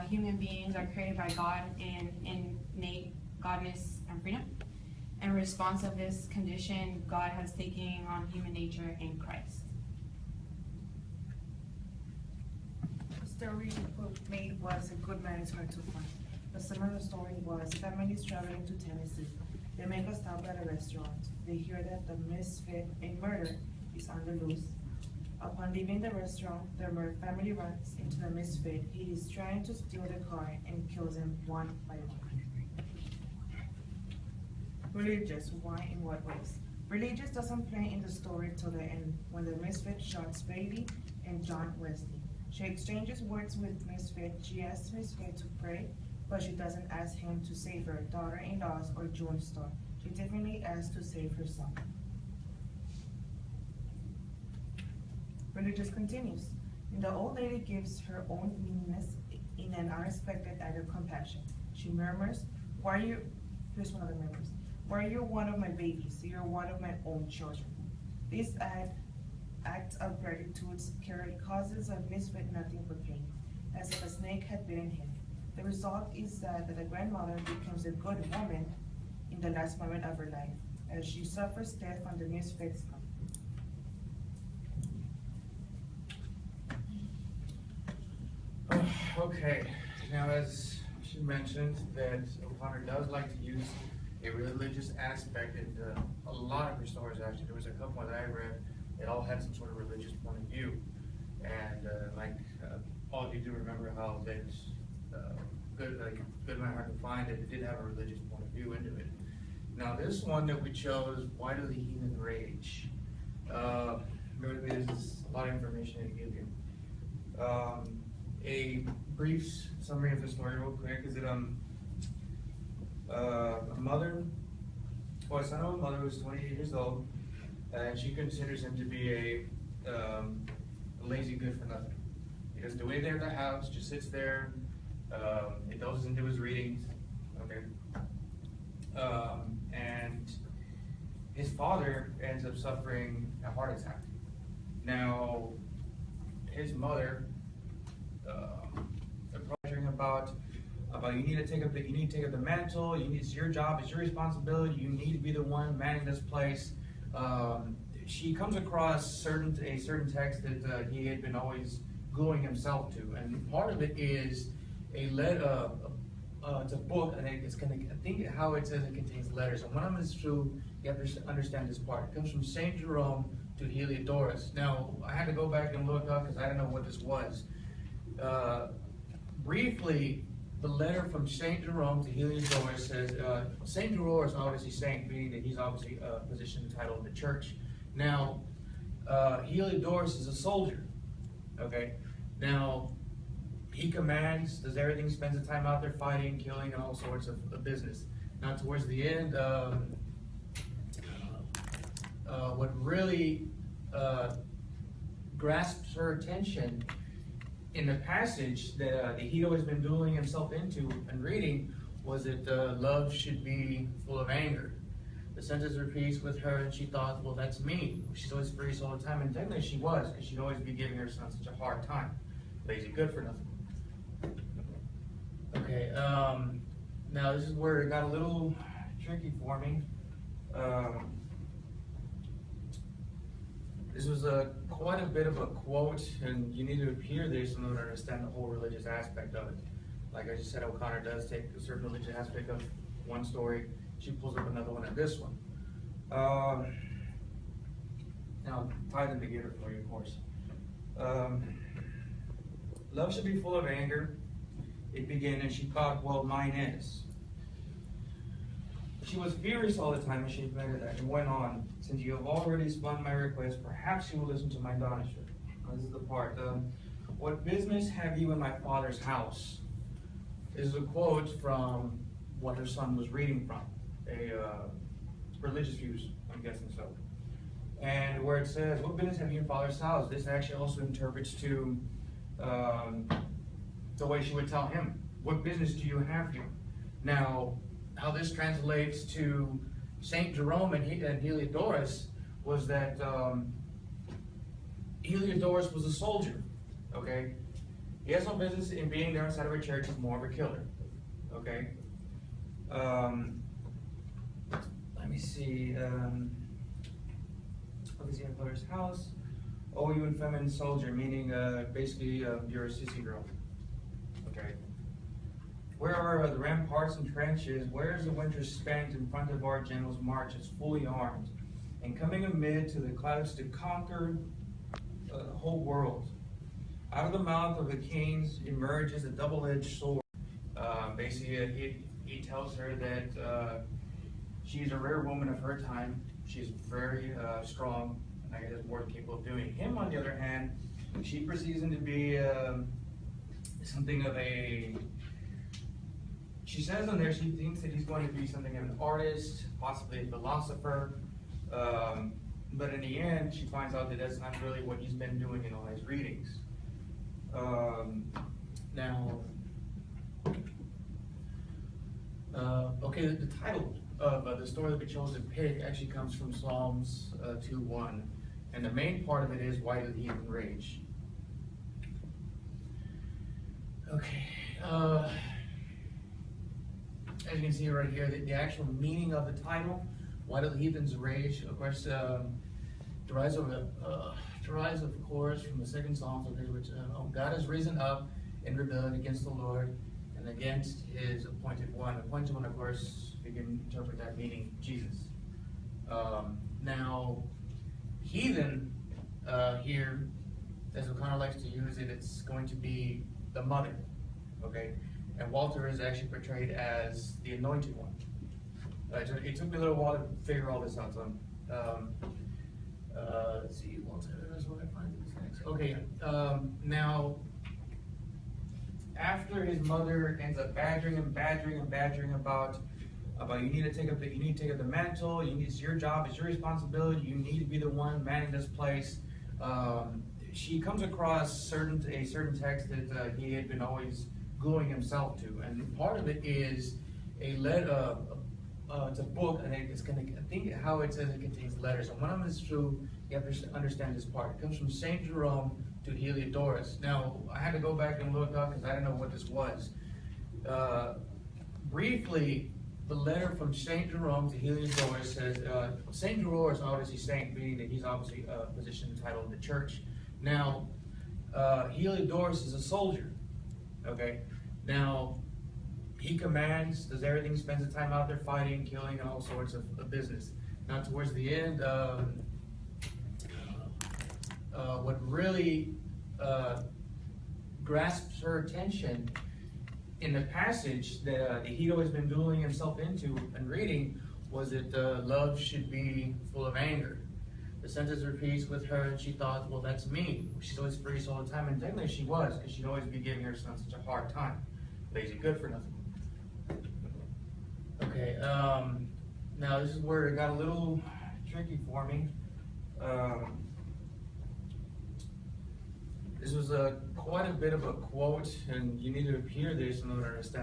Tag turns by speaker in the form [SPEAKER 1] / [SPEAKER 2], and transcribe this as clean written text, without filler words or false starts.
[SPEAKER 1] human beings are created by God in innate godness and freedom. In response of this condition, God has taken on human nature in Christ.
[SPEAKER 2] The story made was a good man is hard to find. The summary of the story was: family is traveling to Tennessee. They make a stop at a restaurant. They hear that the misfit, a murder, is on the loose. Upon leaving the restaurant, the family runs into the misfit. He is trying to steal the car and kills them one by one. Religious, why, in what ways? Religious doesn't play in the story till the end, when the misfit shoots Bailey and John Wesley. She exchanges words with misfit. She asks misfit to pray, but she doesn't ask him to save her daughter-in-laws or Joan Star. She definitely asks to save her son. Religious continues. And the old lady gives her own meanness in an unexpected act of compassion. She murmurs, here's one of the murmurs, why are you one of my babies? You're one of my own children. This act of gratitude causes a misfit nothing but pain, as if a snake had bitten him. The result is that the grandmother becomes a good woman in the last moment of her life, as she suffers death from the misfit's hand.
[SPEAKER 3] Okay, now as she mentioned, that O'Connor does like to use a religious aspect in a lot of her stories. Actually, there was a couple that I read that all had some sort of religious point of view, and all of you do remember how that Good Man Hard to Find, that it did have a religious point of view into it. Now this one that we chose, Why Do the Heathen Rage? Bear with me, this is a lot of information to give you. A brief summary of the story real quick is that a son of a mother who's 28 years old, and she considers him to be a lazy good for nothing. He doesn't do anything at the house, just sits there, indulges into his readings, okay? And his father ends up suffering a heart attack. Now, his mother approaching about you need to take up the mantle. It's your job. It's your responsibility. You need to be the one manning this place. She comes across a certain text that he had been always gluing himself to, and part of it is a letter. It's a book, and it's gonna. I think how it says it contains letters. And one of them is through. You have to understand this part. It comes from Saint Jerome to Heliodorus. Now I had to go back and look up because I didn't know what this was. Briefly, the letter from Saint Jerome to Heliodorus says, Saint Jerome is obviously saint, meaning that he's obviously a position and title of the church. Now, Heliodorus is a soldier, okay? Now, he commands, does everything, spends the time out there fighting, killing, and all sorts of business. Now, towards the end, what really grasps her attention in the passage that he'd always been dueling himself into and reading was that love should be full of anger. The sentence repeats with her, and she thought, well, that's me. She's always furious all the time, and technically she was, because she'd always be giving her son such a hard time. Lazy good for nothing. Okay, now this is where it got a little tricky for me. This was quite a bit of a quote, and you need to hear this in order to understand the whole religious aspect of it. Like I just said, O'Connor does take a certain religious aspect of one story. She pulls up another one in this one. Now, tie them together for you, of course. Love should be full of anger. It began, and she thought, well, mine is. She was furious all the time, and she admitted that, and went on. Since you have already spun my request, perhaps you will listen to my daughter. This is the part. What business have you in my father's house? This is a quote from what her son was reading from, a religious views, I'm guessing so. And where it says, what business have you in father's house? This actually also interprets to the way she would tell him, what business do you have here? Now, how this translates to Saint Jerome and Heliodorus was that Heliodorus was a soldier, okay? He has no business in being there inside of a church. He's more of a killer. Okay. Let me see. What is he at his house? Oh, you infeminate soldier, meaning basically you're a sissy girl. Okay. Where are the ramparts and trenches? Where is the winter spent in front of our general's marches, fully armed, and coming amid to the clouds to conquer the whole world? Out of the mouth of the kings emerges a double-edged sword. Basically, he tells her that she's a rare woman of her time. She's very strong, and I guess more capable of doing. Him, on the other hand, she perceives him to be something of a. She says in there she thinks that he's going to be something of an artist, possibly a philosopher. But in the end, she finds out that that's not really what he's been doing in all his readings. Okay, the title of the story that we chose to pick actually comes from Psalms 2:1, and the main part of it is "Why did the Heathen Rage?" Okay, as you can see right here, the actual meaning of the title, "Why did the Heathens Rage?" of course derives of course from the second Psalm, which God has risen up in rebellion against the Lord and against his appointed one. Appointed one, of course, you can interpret that meaning Jesus. Now, heathen here, as O'Connor likes to use it, it's going to be the mother, okay? And Walter is actually portrayed as the anointed one. It took me a little while to figure all this out, so let's see, Walter is what I find this next. Okay, now, after his mother ends up badgering about you need to take up the mantle. It's your job. It's your responsibility. You need to be the one manning this place. She comes across a certain text that he had been always gluing himself to, and part of it is a letter. It's a book, and I think how it says it contains letters. And one of them is through. You have to understand this part. It comes from Saint Jerome to Heliodorus. Now, I had to go back and look up because I didn't know what this was. Briefly, the letter from Saint Jerome to Heliodorus says, Saint Jerome is obviously saint, meaning that he's obviously positioned and title in the church. Now, Heliodorus is a soldier, okay? Now, he commands, does everything, spends the time out there fighting, killing, and all sorts of business. Now, towards the end, what really grasps her attention in the passage that he'd always been dueling himself into and reading was that love should be full of anger. The sentence repeats with her, and she thought, well, that's me. She's always furious all the time, and technically she was, because she'd always be giving her son such a hard time. Lazy good for nothing. Okay, now this is where it got a little tricky for me. This was quite a bit of a quote, and you need to hear this in order to understand